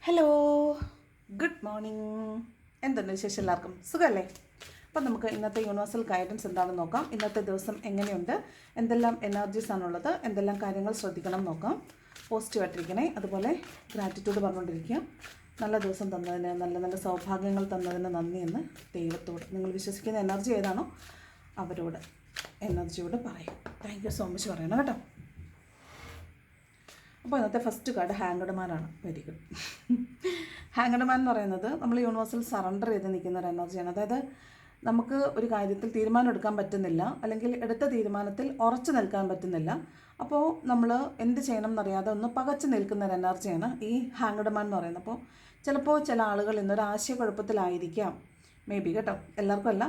Hello, good morning. എന്തുണ്ട് വിശേഷം? എല്ലാവർക്കും സുഖമല്ലേ? അപ്പം നമുക്ക് ഇന്നത്തെ യൂണിവേഴ്സൽ ഗൈഡൻസ് എന്താണെന്ന് നോക്കാം. ഇന്നത്തെ ദിവസം എങ്ങനെയുണ്ട്, എന്തെല്ലാം എനർജീസ് ആണുള്ളത്, എന്തെല്ലാം കാര്യങ്ങൾ ശ്രദ്ധിക്കണം നോക്കാം. പോസിറ്റീവായിട്ടിരിക്കണേ. അതുപോലെ ഗ്രാറ്റിറ്റ്യൂഡ് പറഞ്ഞുകൊണ്ടിരിക്കുക. നല്ല ദിവസം തന്നതിന്, നല്ല നല്ല സൗഭാഗ്യങ്ങൾ തന്നതിന് നന്ദിയെന്ന് ദൈവത്തോട്, നിങ്ങൾ വിശ്വസിക്കുന്ന എനർജി ഏതാണോ അവരോട് എനർജിയോട് പറയും. താങ്ക് യു സോ മച്ച് പറയണം കേട്ടോ. അപ്പോൾ ഇന്നത്തെ first card hanged man. Very good. Hanged man എന്ന് പറയുന്നത് നമ്മൾ യൂണിവേഴ്സൽ സറണ്ടർ ചെയ്ത് നിൽക്കുന്ന ഒരു എനർജിയാണ്. അതായത് നമുക്ക് ഒരു കാര്യത്തിൽ തീരുമാനം എടുക്കാൻ പറ്റുന്നില്ല, അല്ലെങ്കിൽ എടുത്ത തീരുമാനത്തിൽ ഉറച്ചു നിൽക്കാൻ പറ്റുന്നില്ല. അപ്പോൾ നമ്മൾ എന്ത് ചെയ്യണം എന്നറിയാതെ ഒന്ന് പകച്ചു നിൽക്കുന്ന ഒരു എനർജിയാണ് ഈ ഹാങ്ക്ഡ് മാൻ എന്ന് പറയുന്നത്. അപ്പോൾ ചിലപ്പോൾ ചില ആളുകൾ ഇന്നൊരു ആശയക്കുഴപ്പത്തിലായിരിക്കാം, മേ ബി കേട്ടോ, എല്ലാവർക്കും അല്ല.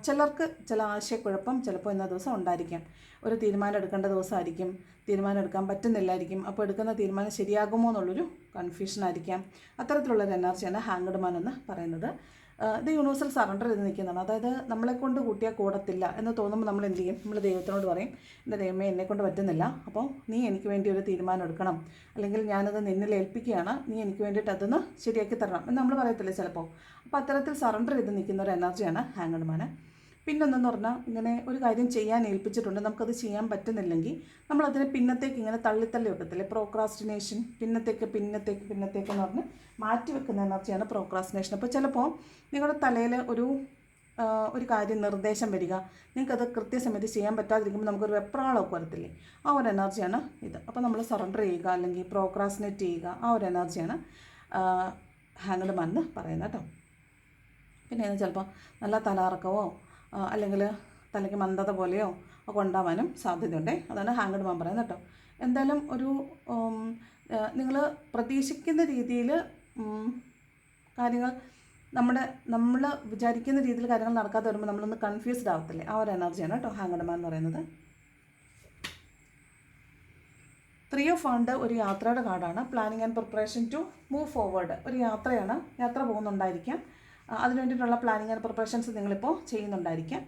ചിലർക്ക് ചില ആശയക്കുഴപ്പം ചിലപ്പോൾ ഇന്ന ദിവസം ഉണ്ടായിരിക്കാം. ഒരു തീരുമാനം എടുക്കേണ്ട ദിവസമായിരിക്കും, തീരുമാനം എടുക്കാൻ പറ്റുന്നില്ലായിരിക്കും. അപ്പോൾ എടുക്കുന്ന തീരുമാനം ശരിയാകുമോ എന്നുള്ളൊരു കൺഫ്യൂഷനായിരിക്കാം. അത്തരത്തിലുള്ളൊരു എനർജിയാണ് ഹാങ്ക്ഡ് മാൻ എന്ന് പറയുന്നത്. ഇത് യൂണിവേഴ്സൽ സറണ്ടർ ചെയ്ത് നിൽക്കുന്നതാണ്. അതായത് നമ്മളെക്കൊണ്ട് കൂട്ടിയാൽ കൂടത്തില്ല എന്ന് തോന്നുമ്പോൾ നമ്മൾ എന്ത് ചെയ്യും? നമ്മൾ ദൈവത്തിനോട് പറയും, എൻ്റെ ദൈവമേ, എന്നെക്കൊണ്ട് പറ്റുന്നില്ല, അപ്പോൾ നീ എനിക്ക് വേണ്ടി ഒരു തീരുമാനം എടുക്കണം, അല്ലെങ്കിൽ ഞാനത് നിന്നിൽ ഏൽപ്പിക്കുകയാണ്, നീ എനിക്ക് വേണ്ടിയിട്ട് അതൊന്ന് ശരിയാക്കി തരണം എന്ന് നമ്മൾ പറയത്തില്ലേ ചിലപ്പോൾ. അപ്പോൾ അത്തരത്തിൽ സറണ്ടർ ചെയ്ത് നിൽക്കുന്ന ഒരു എനർജിയാണ് ഹാങ്ക്ഡ് മാൻ. പിന്നൊന്നെന്ന് പറഞ്ഞാൽ, ഇങ്ങനെ ഒരു കാര്യം ചെയ്യാൻ ഏൽപ്പിച്ചിട്ടുണ്ട്, നമുക്കത് ചെയ്യാൻ പറ്റുന്നില്ലെങ്കിൽ നമ്മളതിനെ പിന്നത്തേക്ക് ഇങ്ങനെ തള്ളി വെക്കത്തില്ലേ, പ്രോക്രാസ്റ്റിനേഷൻ. പിന്നത്തേക്ക് എന്ന് പറഞ്ഞ് മാറ്റി വെക്കുന്ന എനർജിയാണ് പ്രോക്രാസ്റ്റിനേഷൻ. അപ്പോൾ ചിലപ്പോൾ നിങ്ങളുടെ തലയിൽ ഒരു കാര്യം നിർദ്ദേശം വരിക, നിങ്ങൾക്കത് കൃത്യസമയത്ത് ചെയ്യാൻ പറ്റാതിരിക്കുമ്പോൾ നമുക്കൊരു വെപ്രാളമൊക്കെ വരത്തില്ലേ, ആ ഒരു എനർജിയാണ് ഇത്. അപ്പോൾ നമ്മൾ സറണ്ടർ ചെയ്യുക അല്ലെങ്കിൽ പ്രോക്രാസ്റ്റിനേറ്റ് ചെയ്യുക, ആ ഒരു എനർജിയാണ് ഹാങ്ക്ഡ് മാൻ എന്ന് പറയുന്നത് കേട്ടോ. പിന്നെ ചിലപ്പോൾ നല്ല തലകറക്കമോ അല്ലെങ്കിൽ തലയ്ക്ക് മന്ദത പോലെയോ ഒക്കെ ഉണ്ടാവാനും സാധ്യതയുണ്ട്. അതാണ് ഹാങ്ക്ഡ് മാൻ പറയുന്നത് കേട്ടോ. എന്തായാലും ഒരു നിങ്ങൾ പ്രതീക്ഷിക്കുന്ന രീതിയിൽ കാര്യങ്ങൾ നമ്മൾ വിചാരിക്കുന്ന രീതിയിൽ കാര്യങ്ങൾ നടക്കാതെ വരുമ്പോൾ നമ്മളൊന്ന് കൺഫ്യൂസ്ഡ് ആവത്തില്ലേ, ആ ഒരു എനർജിയാണ് കേട്ടോ ഹാങ്ക്ഡ് മാൻ എന്ന് പറയുന്നത്. 3 ഓഫ് വാണ്ട് ഒരു യാത്രയുടെ കാർഡാണ്. Planning and preparation to move forward. ഒരു യാത്രയാണ്, യാത്ര പോകുന്നുണ്ടായിരിക്കാം. അതിനു വേണ്ടിയിട്ടുള്ള പ്ലാനിങ് ആൻഡ് പ്രിപ്പറേഷൻസ് നിങ്ങളിപ്പോൾ ചെയ്യുന്നുണ്ടായിരിക്കാം.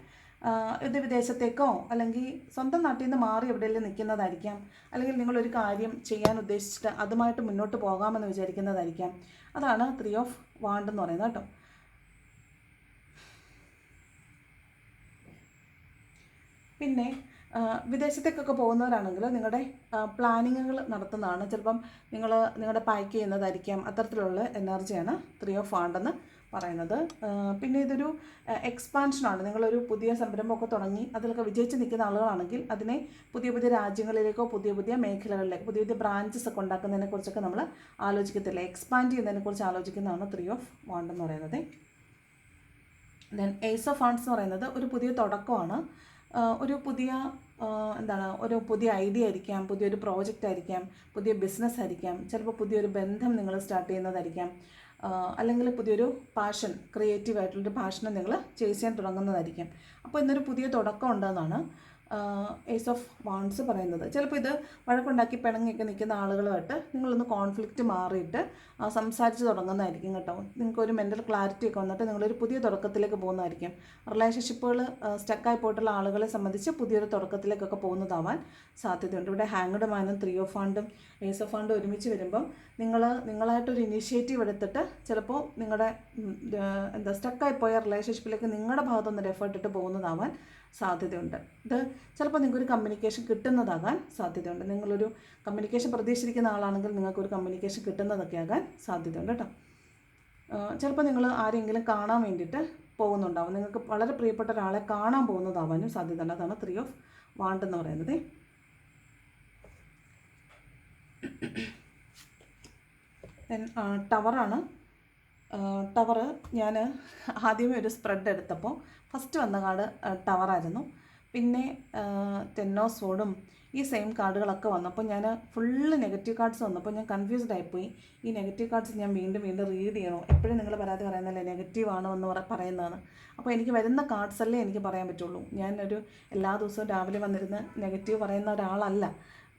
ഇത് വിദേശത്തേക്കോ അല്ലെങ്കിൽ സ്വന്തം നാട്ടിൽ നിന്ന് മാറി എവിടെയെങ്കിലും നിൽക്കുന്നതായിരിക്കാം, അല്ലെങ്കിൽ നിങ്ങളൊരു കാര്യം ചെയ്യാൻ ഉദ്ദേശിച്ചിട്ട് അതുമായിട്ട് മുന്നോട്ട് പോകാമെന്ന് വിചാരിക്കുന്നതായിരിക്കാം. അതാണ് 3 ഓഫ് വാണ്ട് എന്ന് പറയുന്നത് കേട്ടോ. പിന്നെ വിദേശത്തേക്കൊക്കെ പോകുന്നവരാണെങ്കിൽ നിങ്ങളുടെ പ്ലാനിങ്ങുകൾ നടത്തുന്നതാണ്. ചിലപ്പം നിങ്ങളുടെ പാക്ക് ചെയ്യുന്നതായിരിക്കാം. അത്തരത്തിലുള്ള എനർജിയാണ് 3 ഓഫ് വാണ്ടെന്ന് പറയുന്നത്. പിന്നെ ഇതൊരു എക്സ്പാൻഷനാണ്. നിങ്ങളൊരു പുതിയ സംരംഭമൊക്കെ തുടങ്ങി അതിലൊക്കെ വിജയിച്ച് നിൽക്കുന്ന ആളുകളാണെങ്കിൽ അതിനെ പുതിയ രാജ്യങ്ങളിലേക്കോ പുതിയ മേഖലകളിലേക്കോ പുതിയ ബ്രാഞ്ചസ് ഒക്കെ ഉണ്ടാക്കുന്നതിനെക്കുറിച്ചൊക്കെ നമ്മൾ ആലോചിക്കത്തില്ല, എക്സ്പാൻഡ് ചെയ്യുന്നതിനെക്കുറിച്ച് ആലോചിക്കുന്നതാണ് 3 ഓഫ് വാണ്ട് എന്ന് പറയുന്നത്. ദെൻ ഏസ് ഓഫ് വാണ്ട്സ് എന്ന് പറയുന്നത് ഒരു പുതിയ തുടക്കമാണ്. ഒരു പുതിയ ഐഡിയ ആയിരിക്കാം, പുതിയൊരു പ്രോജക്റ്റ് ആയിരിക്കാം, പുതിയ ബിസിനസ് ആയിരിക്കാം, ചിലപ്പോൾ പുതിയൊരു ബന്ധം നിങ്ങൾ സ്റ്റാർട്ട് ചെയ്യുന്നതായിരിക്കാം, അല്ലെങ്കിൽ പുതിയൊരു പാഷൻ, ക്രിയേറ്റീവായിട്ടുള്ളൊരു പാഷനെ നിങ്ങൾ ചേസ് ചെയ്യാൻ തുടങ്ങുന്നതായിരിക്കും. അപ്പോൾ ഇന്നൊരു പുതിയ തുടക്കം ഉണ്ടെന്നാണ് ഏസ് ഓഫ് വാണ്ട്സ് പറയുന്നത്. ചിലപ്പോൾ ഇത് വഴക്കുണ്ടാക്കി പിണങ്ങിയൊക്കെ നിൽക്കുന്ന ആളുകളുമായിട്ട് നിങ്ങളൊന്ന് കോൺഫ്ലിക്റ്റ് മാറിയിട്ട് സംസാരിച്ച് തുടങ്ങുന്നതായിരിക്കും കേട്ടോ. നിങ്ങൾക്കൊരു മെൻ്റൽ ക്ലാരിറ്റി ഒക്കെ വന്നിട്ട് നിങ്ങളൊരു പുതിയ തുടക്കത്തിലേക്ക് പോകുന്നതായിരിക്കും. റിലേഷൻഷിപ്പുകൾ സ്റ്റക്കായി പോയിട്ടുള്ള ആളുകളെ സംബന്ധിച്ച് പുതിയൊരു തുടക്കത്തിലേക്കൊക്കെ പോകുന്നതാവാൻ സാധ്യതയുണ്ട്. ഇവിടെ ഹാങ്ക്ഡ് മാനും 3 ഓഫ് വാണ്ടും ഏസ് ഓഫ് വാണ്ടും ഒരുമിച്ച് വരുമ്പം നിങ്ങളായിട്ടൊരു ഇനീഷ്യേറ്റീവ് എടുത്തിട്ട് ചിലപ്പോൾ നിങ്ങളുടെ സ്റ്റക്കായി പോയ റിലേഷൻഷിപ്പിലേക്ക് നിങ്ങളുടെ ഭാഗത്തുനിന്ന് എഫേർട്ട് ഇട്ട് പോകുന്നതാവാൻ സാധ്യതയുണ്ട്. ഇത് ചിലപ്പോൾ നിങ്ങൾക്കൊരു കമ്മ്യൂണിക്കേഷൻ കിട്ടുന്നതാകാൻ സാധ്യതയുണ്ട്. നിങ്ങളൊരു കമ്മ്യൂണിക്കേഷൻ പ്രതീക്ഷിച്ചിരിക്കുന്ന ആളാണെങ്കിൽ നിങ്ങൾക്കൊരു കമ്മ്യൂണിക്കേഷൻ കിട്ടുന്നതൊക്കെ ആകാൻ സാധ്യതയുണ്ട് കേട്ടോ. ചിലപ്പോൾ നിങ്ങൾ ആരെങ്കിലും കാണാൻ വേണ്ടിയിട്ട് പോകുന്നുണ്ടാവും, നിങ്ങൾക്ക് വളരെ പ്രിയപ്പെട്ട ഒരാളെ കാണാൻ പോകുന്നതാവാനും സാധ്യതയുണ്ട്. അതാണ് 3 ഓഫ് വാണ്ട് എന്ന് പറയുന്നത്. ടവറാണ്. ടവർ ഞാൻ ആദ്യമേ ഒരു സ്പ്രെഡ് എടുത്തപ്പോൾ ഫസ്റ്റ് വന്ന കാർഡ് ടവറായിരുന്നു. പിന്നെ 10 ഓഫ് സോഡും ഈ സെയിം കാർഡുകളൊക്കെ വന്നപ്പോൾ ഞാൻ ഫുള്ള് നെഗറ്റീവ് കാർഡ്സ് വന്നപ്പോൾ ഞാൻ കൺഫ്യൂസ്ഡ് ആയിപ്പോയി. ഈ നെഗറ്റീവ് കാർഡ്സ് ഞാൻ വീണ്ടും റീഡ് ചെയ്യണോ? എപ്പോഴും നിങ്ങൾ പരാതി പറയുന്നല്ലേ നെഗറ്റീവ് ആണോ എന്ന് പറയുന്നതാണ്. അപ്പോൾ എനിക്ക് വരുന്ന കാർഡ്സല്ലേ എനിക്ക് പറയാൻ പറ്റുള്ളൂ. ഞാനൊരു എല്ലാ ദിവസവും രാവിലെ വന്നിരുന്ന് നെഗറ്റീവ് പറയുന്ന ഒരാളല്ല.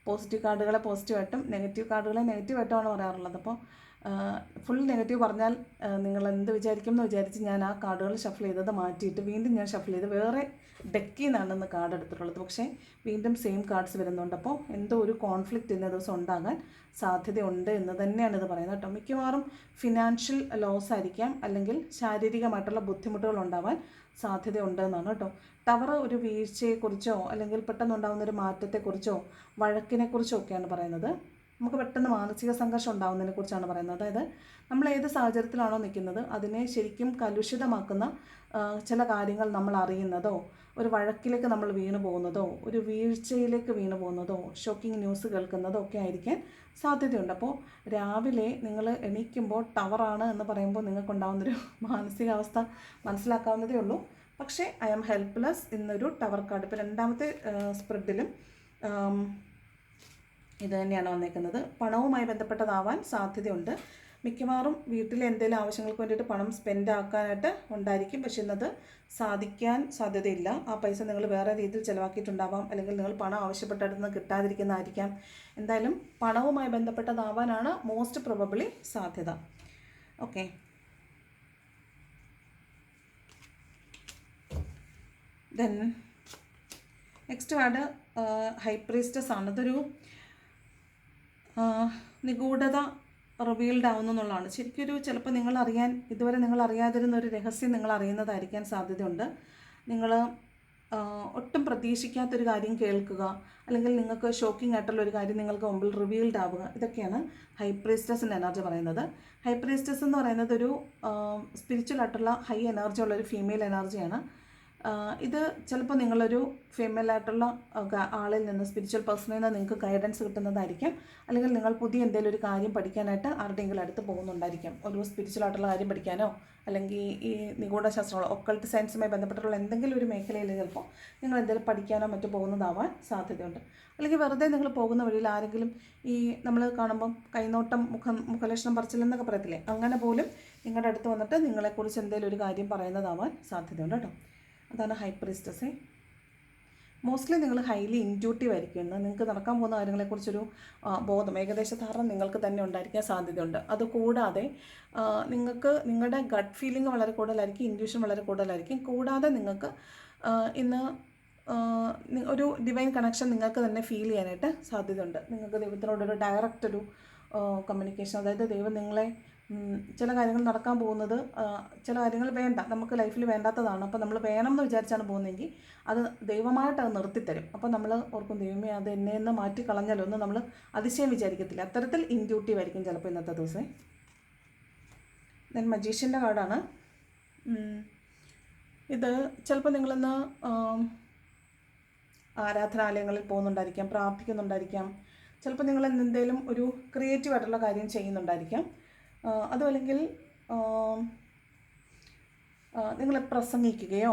പോസിറ്റീവ് കാർഡുകളെ പോസിറ്റീവായിട്ടും നെഗറ്റീവ് കാർഡുകളെ നെഗറ്റീവായിട്ടുമാണ് പറയാറുള്ളത്. അപ്പോൾ ഫുൾ നെഗറ്റീവ് പറഞ്ഞാൽ നിങ്ങൾ എന്ത് വിചാരിക്കും എന്ന് വിചാരിച്ച് ഞാൻ ആ കാർഡുകൾ ഷഫിൾ ചെയ്തത് മാറ്റിയിട്ട് വീണ്ടും ഞാൻ ഷഫിൾ ചെയ്ത് വേറെ ഡെക്കിൽ നിന്നാണ് ഇന്ന് കാർഡ് എടുത്തിട്ടുള്ളത്. പക്ഷേ വീണ്ടും സെയിം കാർഡ്സ് വരുന്നുണ്ട്. അപ്പോൾ എന്തോ ഒരു കോൺഫ്ലിക്റ്റ് ഇന്ന ദിവസം ഉണ്ടാകാൻ സാധ്യതയുണ്ട് എന്ന് തന്നെയാണ് ഇത് പറയുന്നത് കേട്ടോ. മിക്കവാറും ഫിനാൻഷ്യൽ ലോസ് ആയിരിക്കാം, അല്ലെങ്കിൽ ശാരീരികമായിട്ടുള്ള ബുദ്ധിമുട്ടുകൾ ഉണ്ടാവാൻ സാധ്യതയുണ്ട് എന്നാണ് കേട്ടോ. ടവർ ഒരു വീഴ്ചയെക്കുറിച്ചോ അല്ലെങ്കിൽ പെട്ടെന്നുണ്ടാകുന്നൊരു മാറ്റത്തെക്കുറിച്ചോ വഴക്കിനെക്കുറിച്ചോ ഒക്കെയാണ് പറയുന്നത്. നമുക്ക് പെട്ടെന്ന് മാനസിക സംഘർഷം ഉണ്ടാകുന്നതിനെ കുറിച്ചാണ് പറയുന്നത്. അതായത് നമ്മൾ ഏത് സാഹചര്യത്തിലാണോ നിൽക്കുന്നത് അതിനെ ശരിക്കും കലുഷിതമാക്കുന്ന ചില കാര്യങ്ങൾ നമ്മൾ അറിയുന്നതോ, ഒരു വഴക്കിലേക്ക് നമ്മൾ വീണു പോകുന്നതോ, ഒരു വീഴ്ചയിലേക്ക് വീണു പോകുന്നതോ, ഷോക്കിംഗ് ന്യൂസ് കേൾക്കുന്നതോ ഒക്കെ ആയിരിക്കാൻ സാധ്യതയുണ്ട്. അപ്പോൾ രാവിലെ നിങ്ങൾ എണീക്കുമ്പോൾ ടവറാണ് എന്ന് പറയുമ്പോൾ നിങ്ങൾക്കുണ്ടാകുന്നൊരു മാനസികാവസ്ഥ മനസ്സിലാക്കാവുന്നതേ ഉള്ളൂ. പക്ഷേ ഐ ആം ഹെൽപ്ലെസ് എന്നൊരു ടവർ കാർഡ് ഇപ്പോൾ രണ്ടാമത്തെ സ്പ്രെഡിലും ഇത് തന്നെയാണ് വന്നേക്കുന്നത്. പണവുമായി ബന്ധപ്പെട്ടതാവാൻ സാധ്യതയുണ്ട്. മിക്കവാറും വീട്ടിലെ എന്തെങ്കിലും ആവശ്യങ്ങൾക്ക് വേണ്ടിയിട്ട് പണം സ്പെൻഡ് ആക്കാനായിട്ട് ഉണ്ടായിരിക്കും. പക്ഷെ ഇന്നത് സാധിക്കാൻ സാധ്യതയില്ല. ആ പൈസ നിങ്ങൾ വേറെ രീതിയിൽ ചിലവാക്കിയിട്ടുണ്ടാവാം, അല്ലെങ്കിൽ നിങ്ങൾ പണം ആവശ്യപ്പെട്ടിടത്ത് കിട്ടാതിരിക്കുന്നതായിരിക്കാം. എന്തായാലും പണവുമായി ബന്ധപ്പെട്ടതാവാനാണ് മോസ്റ്റ് പ്രോബബ്ലി സാധ്യത. Okay, then next card high priestess ആണ്. ഇതൊരു നിഗൂഢത റിവീൽഡ് ആവുന്നു എന്നുള്ളതാണ്. ശരിക്കൊരു ചിലപ്പോൾ ഇതുവരെ നിങ്ങൾ അറിയാതിരുന്ന ഒരു രഹസ്യം നിങ്ങൾ അറിയുന്നതായിരിക്കാൻ സാധ്യതയുണ്ട്. നിങ്ങൾ ഒട്ടും പ്രതീക്ഷിക്കാത്തൊരു കാര്യം കേൾക്കുക, അല്ലെങ്കിൽ നിങ്ങൾക്ക് ഷോക്കിംഗ് ആയിട്ടുള്ള ഒരു കാര്യം നിങ്ങൾക്ക് മുമ്പിൽ റിവീൽഡ് ആവുക, ഇതൊക്കെയാണ് ഹൈ പ്രീസ്റ്റസിൻ്റെ എനർജി പറയുന്നത്. ഹൈ പ്രീസ്റ്റസ് എന്ന് പറയുന്നത് ഒരു സ്പിരിച്വൽ ആയിട്ടുള്ള ഹൈ എനർജി ഉള്ളൊരു ഫീമെയിൽ എനർജിയാണ്. ഇത് ചിലപ്പോൾ നിങ്ങളൊരു ഫീമെയിൽ ആയിട്ടുള്ള ആളിൽ നിന്ന്, സ്പിരിച്വൽ പേഴ്സണിൽ നിന്ന് നിങ്ങൾക്ക് ഗൈഡൻസ് കിട്ടുന്നതായിരിക്കും. അല്ലെങ്കിൽ നിങ്ങൾ പുതിയ എന്തെങ്കിലും ഒരു കാര്യം പഠിക്കാനായിട്ട് ആരുടെയെങ്കിലും അടുത്ത് പോകുന്നുണ്ടായിരിക്കും. ഒരു സ്പിരിച്വൽ ആയിട്ടുള്ള കാര്യം പഠിക്കാനോ, അല്ലെങ്കിൽ ഈ നിഗൂഢശാസ്ത്രങ്ങളോ ഒക്കൾട്ട് സയൻസുമായി ബന്ധപ്പെട്ടുള്ള എന്തെങ്കിലും ഒരു മേഖലയിൽ ചിലപ്പോൾ നിങ്ങൾ എന്തെങ്കിലും പഠിക്കാനോ മറ്റോ പോകുന്നതാവാൻ സാധ്യതയുണ്ട്. അല്ലെങ്കിൽ വെറുതെ നിങ്ങൾ പോകുന്ന വഴിയിൽ ആരെങ്കിലും ഈ നമ്മൾ കാണുമ്പം കൈനോട്ടം മുഖലക്ഷണം പറച്ചിലെന്നൊക്കെ പറയത്തില്ലേ, അങ്ങനെ പോലും നിങ്ങളുടെ അടുത്ത് വന്നിട്ട് നിങ്ങളെക്കുറിച്ച് എന്തെങ്കിലും ഒരു കാര്യം പറയുന്നതാവാൻ സാധ്യതയുണ്ട് കേട്ടോ. അതാണ് ഹൈ പ്രീസ്റ്റസ്. മോസ്റ്റ്ലി നിങ്ങൾ ഹൈലി ഇൻറ്റ്യൂട്ടീവ് ആയിരിക്കും. നിങ്ങൾക്ക് നടക്കാൻ പോകുന്ന കാര്യങ്ങളെക്കുറിച്ചൊരു ബോധം, ഏകദേശ ധാരണ നിങ്ങൾക്ക് തന്നെ ഉണ്ടായിരിക്കാൻ സാധ്യതയുണ്ട്. അതുകൂടാതെ നിങ്ങൾക്ക് നിങ്ങളുടെ ഗട്ട് ഫീലിംഗ് വളരെ കൂടുതലായിരിക്കും, ഇൻറ്റ്യൂഷൻ വളരെ കൂടുതലായിരിക്കും. കൂടാതെ നിങ്ങൾക്ക് ഇന്ന് ഒരു ഡിവൈൻ കണക്ഷൻ നിങ്ങൾക്ക് തന്നെ ഫീൽ ചെയ്യാനായിട്ട് സാധ്യതയുണ്ട്. നിങ്ങൾക്ക് ദൈവത്തിനോടൊരു ഡയറക്റ്റ് ഒരു കമ്മ്യൂണിക്കേഷൻ, അതായത് ദൈവം നിങ്ങളെ ചില കാര്യങ്ങൾ നടക്കാൻ പോകുന്നത്, ചില കാര്യങ്ങൾ വേണ്ട, നമുക്ക് ലൈഫിൽ വേണ്ടാത്തതാണ്. അപ്പോൾ നമ്മൾ വേണം എന്ന് വിചാരിച്ചാണ് പോകുന്നതെങ്കിൽ അത് ദൈവമായിട്ട് അത് നിർത്തിത്തരും. അപ്പോൾ നമ്മൾ ഓർക്കും, ദൈവമേ അത് എന്നെ നിന്ന് മാറ്റി കളഞ്ഞാലോ എന്ന് നമ്മൾ അതിശയം വിചാരിക്കത്തില്ല. അത്തരത്തിൽ ഇൻറ്റ്യൂട്ടീവ് ആയിരിക്കും ചിലപ്പോൾ ഇന്നത്തെ ദിവസം. ദെൻ മജീഷ്യൻ്റെ കാർഡാണ് ഇത്. ചിലപ്പോൾ നിങ്ങളിന്ന് ആരാധനാലയങ്ങളിൽ പോകുന്നുണ്ടായിരിക്കാം, പ്രാർത്ഥിക്കുന്നുണ്ടായിരിക്കാം. ചിലപ്പോൾ നിങ്ങൾ എന്തെങ്കിലും ഒരു ക്രിയേറ്റീവായിട്ടുള്ള കാര്യം ചെയ്യുന്നുണ്ടായിരിക്കാം. അതുമല്ലെങ്കിൽ നിങ്ങൾ പ്രസംഗിക്കുകയോ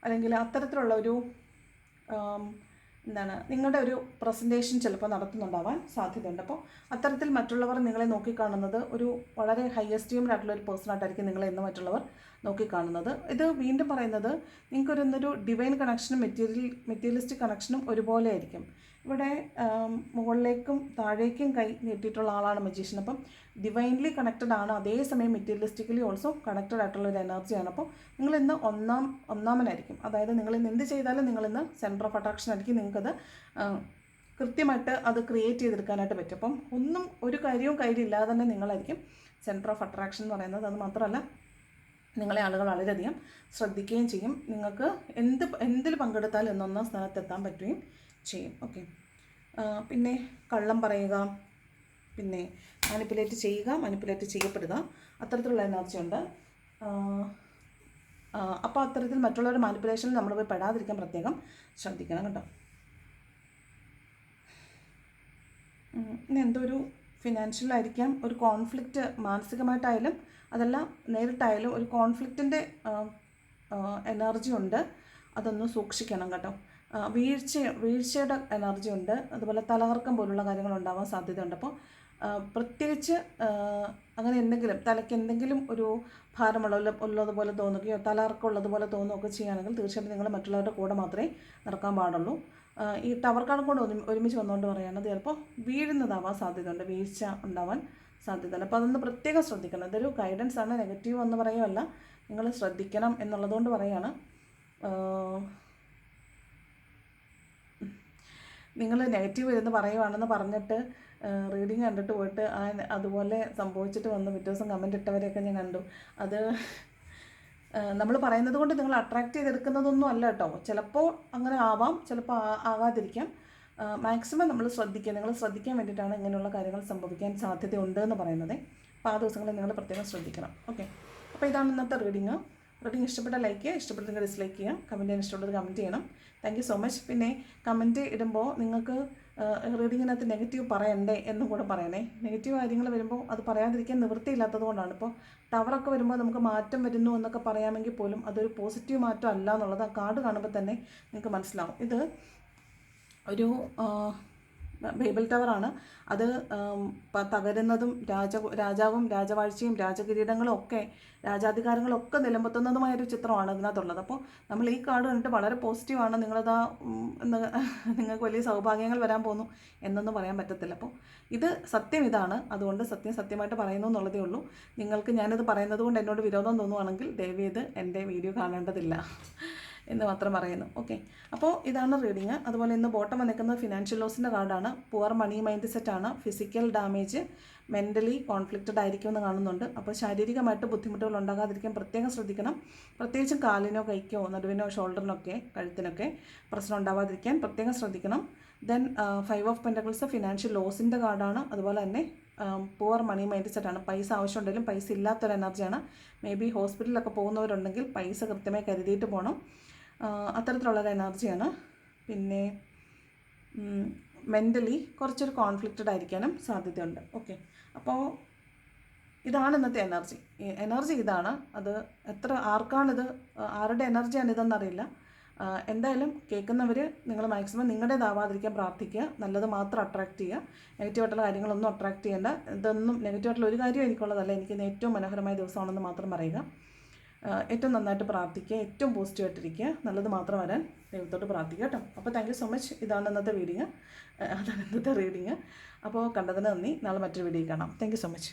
അല്ലെങ്കിൽ അത്തരത്തിലുള്ള ഒരു നിങ്ങളുടെ ഒരു പ്രസൻറ്റേഷൻ ചിലപ്പോൾ നടത്തുന്നുണ്ടാവാൻ സാധ്യതയുണ്ട്. അപ്പോൾ അത്തരത്തിൽ മറ്റുള്ളവർ നിങ്ങളെ നോക്കിക്കാണുന്നത് ഒരു വളരെ ഹൈ എസ്റ്റീംഡ് ആയിട്ടുള്ള ഒരു പേഴ്സണായിട്ടായിരിക്കും നിങ്ങളെ ഇന്ന് മറ്റുള്ളവർ നോക്കിക്കാണുന്നത്. ഇത് വീണ്ടും പറയുന്നത് നിങ്ങൾക്കൊരു ഡിവൈൻ കണക്ഷനും മെറ്റീരിയലിസ്റ്റിക് കണക്ഷനും ഒരുപോലെ ആയിരിക്കും. ഇവിടെ മുകളിലേക്കും താഴേക്കും കൈ നീട്ടിയിട്ടുള്ള ആളാണ് മജീഷ്യൻ. അപ്പം ഡിവൈൻലി കണക്റ്റഡ് ആണ്, അതേസമയം മെറ്റീരിയലിസ്റ്റിക്കലി ഓൾസോ കണക്റ്റഡ് ആയിട്ടുള്ള ഒരു എനർജിയാണ്. അപ്പോൾ നിങ്ങളിന്ന് ഒന്നാമനായിരിക്കും. അതായത് നിങ്ങളിന്ന് എന്ത് ചെയ്താലും നിങ്ങളിന്ന് സെൻറ്റർ ഓഫ് അട്രാക്ഷൻ ആയിരിക്കും. നിങ്ങൾക്കത് കൃത്യമായിട്ട് അത് ക്രിയേറ്റ് ചെയ്തെടുക്കാനായിട്ട് പറ്റും. അപ്പം ഒരു കാര്യവും കയ്യിലില്ലാതെ തന്നെ നിങ്ങളായിരിക്കും സെൻറ്റർ ഓഫ് അട്രാക്ഷൻ എന്ന് പറയുന്നത്. അത് മാത്രമല്ല, നിങ്ങളെ ആളുകൾ വളരെയധികം ശ്രദ്ധിക്കുകയും ചെയ്യും. നിങ്ങൾക്ക് എന്തിൽ പങ്കെടുത്താലും ഒന്നാം സ്ഥാനത്തെത്താൻ പറ്റുകയും ചെയ്യും. ഓക്കെ, പിന്നെ കള്ളം പറയുക, പിന്നെ മാനിപ്പുലേറ്റ് ചെയ്യുക, മാനിപ്പുലേറ്റ് ചെയ്യപ്പെടുക, അത്തരത്തിലുള്ള എനർജി ഉണ്ട്. അപ്പോൾ അത്തരത്തിൽ മറ്റുള്ളവരുടെ മാനിപ്പുലേഷനിൽ നമ്മൾ പോയി പെടാതിരിക്കാൻ പ്രത്യേകം ശ്രദ്ധിക്കണം കേട്ടോ. ഇനി എന്തോ ഒരു ഫിനാൻഷ്യലായിരിക്കാം, ഒരു കോൺഫ്ലിക്റ്റ് മാനസികമായിട്ടായാലും അതല്ല നേരിട്ടായാലും ഒരു കോൺഫ്ലിക്റ്റിൻ്റെ എനർജി ഉണ്ട്. അതൊന്ന് സൂക്ഷിക്കണം കേട്ടോ. വീഴ്ചയുടെ എനർജി ഉണ്ട്. അതുപോലെ തലകറക്കം പോലുള്ള കാര്യങ്ങൾ ഉണ്ടാവാൻ സാധ്യതയുണ്ട്. അപ്പോൾ പ്രത്യേകിച്ച് അങ്ങനെ തലയ്ക്ക് എന്തെങ്കിലും ഒരു ഉള്ളതുപോലെ തോന്നുകയോ തലകറക്കം ഉള്ളതുപോലെ തോന്നുകയൊക്കെ ചെയ്യുകയാണെങ്കിൽ തീർച്ചയായിട്ടും നിങ്ങൾ മറ്റുള്ളവരുടെ കൂടെ മാത്രമേ നടക്കാൻ പാടുള്ളൂ. ഈ ടവർ കാർഡ് കൊണ്ട് ഒരുമിച്ച് വന്നുകൊണ്ട് പറയുകയാണത് ചിലപ്പോൾ വീഴുന്നതാവാൻ സാധ്യതയുണ്ട്, വീഴ്ച ഉണ്ടാവാൻ സാധ്യതയുണ്ട്. അപ്പോൾ അതൊന്ന് പ്രത്യേകം ശ്രദ്ധിക്കണം. ഇതൊരു ഗൈഡൻസ് ആണ്, നെഗറ്റീവ് എന്ന് പറയുമല്ല, നിങ്ങൾ ശ്രദ്ധിക്കണം എന്നുള്ളതുകൊണ്ട് പറയുകയാണ്. നിങ്ങൾ നെഗറ്റീവ് എന്ന് പറയുവാണെന്ന് പറഞ്ഞിട്ട് റീഡിങ് കണ്ടിട്ട് പോയിട്ട് അതുപോലെ സംഭവിച്ചിട്ട് വന്ന് പിറ്റേ ദിവസം കമൻറ്റ് ഇട്ടവരെയൊക്കെ ഞാൻ കണ്ടു. അത് നമ്മൾ പറയുന്നത് കൊണ്ട് നിങ്ങൾ അട്രാക്റ്റ് ചെയ്തെടുക്കുന്നതൊന്നും അല്ല കേട്ടോ. ചിലപ്പോൾ അങ്ങനെ ആവാം, ചിലപ്പോൾ ആകാതിരിക്കാം. മാക്സിമം നമ്മൾ ശ്രദ്ധിക്കുക. നിങ്ങൾ ശ്രദ്ധിക്കാൻ വേണ്ടിയിട്ടാണ് ഇങ്ങനെയുള്ള കാര്യങ്ങൾ സംഭവിക്കാൻ സാധ്യതയുണ്ട് എന്ന് പറയുന്നത്. അപ്പോൾ ആ ദിവസങ്ങളിൽ നിങ്ങൾ പ്രത്യേകം ശ്രദ്ധിക്കണം. ഓക്കെ, അപ്പോൾ ഇതാണ് ഇന്നത്തെ റീഡിങ്. ഇഷ്ടപ്പെട്ട ലൈക്ക് ചെയ്യുക, ഇഷ്ടപ്പെട്ടെങ്കിൽ ഡിസ്ലൈക്ക് ചെയ്യുക, കമൻറ്റ് ചെയ്യാൻ ഇഷ്ടമുള്ളത് കമൻറ്റ് ചെയ്യണം. Thank you so much. പിന്നെ കമൻറ്റ് ഇടുമ്പോൾ നിങ്ങൾക്ക് റീഡിങ്ങിനകത്ത് നെഗറ്റീവ് പറയണ്ടേ എന്നും കൂടെ പറയണേ. നെഗറ്റീവ് കാര്യങ്ങൾ വരുമ്പോൾ അത് പറയാതിരിക്കാൻ നിവൃത്തിയില്ലാത്തത് കൊണ്ടാണ്. ഇപ്പോൾ ടവറൊക്കെ വരുമ്പോൾ നമുക്ക് മാറ്റം വരുന്നു എന്നൊക്കെ പറയാമെങ്കിൽ പോലും അതൊരു പോസിറ്റീവ് മാറ്റം അല്ല എന്നുള്ളത് ആ കാർഡ് കാണുമ്പോൾ തന്നെ നിങ്ങൾക്ക് മനസ്സിലാവും. ഇത് ഒരു ബേബൽ ടവറാണ്. അത് തകരുന്നതും രാജാവും രാജവാഴ്ചയും രാജകിരീടങ്ങളും ഒക്കെ രാജാധികാരങ്ങളും ഒക്കെ നിലമ്പത്തുന്നതുമായൊരു ചിത്രമാണ് ഇതിനകത്തുള്ളത്. അപ്പോൾ നമ്മൾ ഈ കാർഡ് കണ്ടിട്ട് വളരെ പോസിറ്റീവാണ്, നിങ്ങളതാ നിങ്ങൾക്ക് വലിയ സൗഭാഗ്യങ്ങൾ വരാൻ പോകുന്നു എന്നൊന്നും പറയാൻ പറ്റത്തില്ല. അപ്പോൾ ഇത് സത്യം ഇതാണ്. അതുകൊണ്ട് സത്യമായിട്ട് പറയുന്നു എന്നുള്ളതേ ഉള്ളൂ. നിങ്ങൾക്ക് ഞാനിത് പറയുന്നത് കൊണ്ട് എന്നോട് വിരോധം തോന്നുവാണെങ്കിൽ ദയവേത് എൻ്റെ വീഡിയോ കാണേണ്ടതില്ല എന്ന് മാത്രം പറയുന്നു. ഓക്കെ, അപ്പോൾ ഇതാണ് റീഡിങ്. അതുപോലെ ഇന്ന് ബോട്ടം വന്നിരിക്കുന്നത് ഫിനാൻഷ്യൽ ലോസിൻ്റെ കാർഡാണ്. പുവർ മണി മൈൻഡ് സെറ്റാണ്. ഫിസിക്കൽ ഡാമേജ്, മെൻ്റലി കോൺഫ്ലിക്റ്റഡ് ആയിരിക്കുമെന്ന് കാണുന്നുണ്ട്. അപ്പോൾ ശാരീരികമായിട്ട് ബുദ്ധിമുട്ടുകൾ ഉണ്ടാകാതിരിക്കാൻ പ്രത്യേകം ശ്രദ്ധിക്കണം. പ്രത്യേകിച്ചും കാലിനോ കൈക്കോ നടുവിനോ ഷോൾഡറിനൊക്കെ കഴുത്തിനൊക്കെ പ്രശ്നം ഉണ്ടാവാതിരിക്കാൻ പ്രത്യേകം ശ്രദ്ധിക്കണം. ദെൻ 5 ഓഫ് പെൻറ്റക്കിൾസ് ഫിനാൻഷ്യൽ ലോസിൻ്റെ കാർഡാണ്. അതുപോലെ തന്നെ പുവർ മണി മൈൻഡ് സെറ്റാണ്. പൈസ ആവശ്യമുണ്ടെങ്കിലും പൈസ ഇല്ലാത്തൊരു എനർജിയാണ്. മേ ബി ഹോസ്പിറ്റലിലൊക്കെ പോകുന്നവരുണ്ടെങ്കിൽ പൈസ കൃത്യമായി കരുതിയിട്ട് പോകണം. അത്തരത്തിലുള്ളൊരു എനർജിയാണ്. പിന്നെ മെൻ്റലി കുറച്ചൊരു കോൺഫ്ലിക്റ്റഡ് ആയിരിക്കാനും സാധ്യതയുണ്ട്. ഓക്കെ, അപ്പോൾ ഇതാണ് ഇന്നത്തെ എനർജി ഇതാണ്. അത് ആർക്കാണിത്, ആരുടെ എനർജിയാണ് ഇതെന്നറിയില്ല. എന്തായാലും കേൾക്കുന്നവർ നിങ്ങൾ മാക്സിമം നിങ്ങളുടേതാവാതിരിക്കാൻ പ്രാർത്ഥിക്കുക. നല്ലത് മാത്രം അട്രാക്റ്റ് ചെയ്യുക. നെഗറ്റീവായിട്ടുള്ള കാര്യങ്ങളൊന്നും അട്രാക്റ്റ് ചെയ്യേണ്ട. ഇതൊന്നും നെഗറ്റീവായിട്ടുള്ള ഒരു കാര്യം എനിക്കുള്ളതല്ല. എനിക്ക് ഏറ്റവും മനോഹരമായ ദിവസമാണെന്ന് മാത്രം പറയുക. ഏറ്റവും നന്നായിട്ട് പ്രാർത്ഥിക്കുക, ഏറ്റവും പോസിറ്റീവായിട്ടിരിക്കുക, നല്ലത് മാത്രം വരാൻ ദൈവത്തോട് പ്രാർത്ഥിക്കുക കേട്ടോ. അപ്പോൾ താങ്ക് യു സോ മച്ച്. ഇതാണ് ഇന്നത്തെ റീഡിങ്. അപ്പോൾ കണ്ടതിന് നന്ദി. നാളെ മറ്റൊരു വീഡിയോ കാണാം. Thank you so much.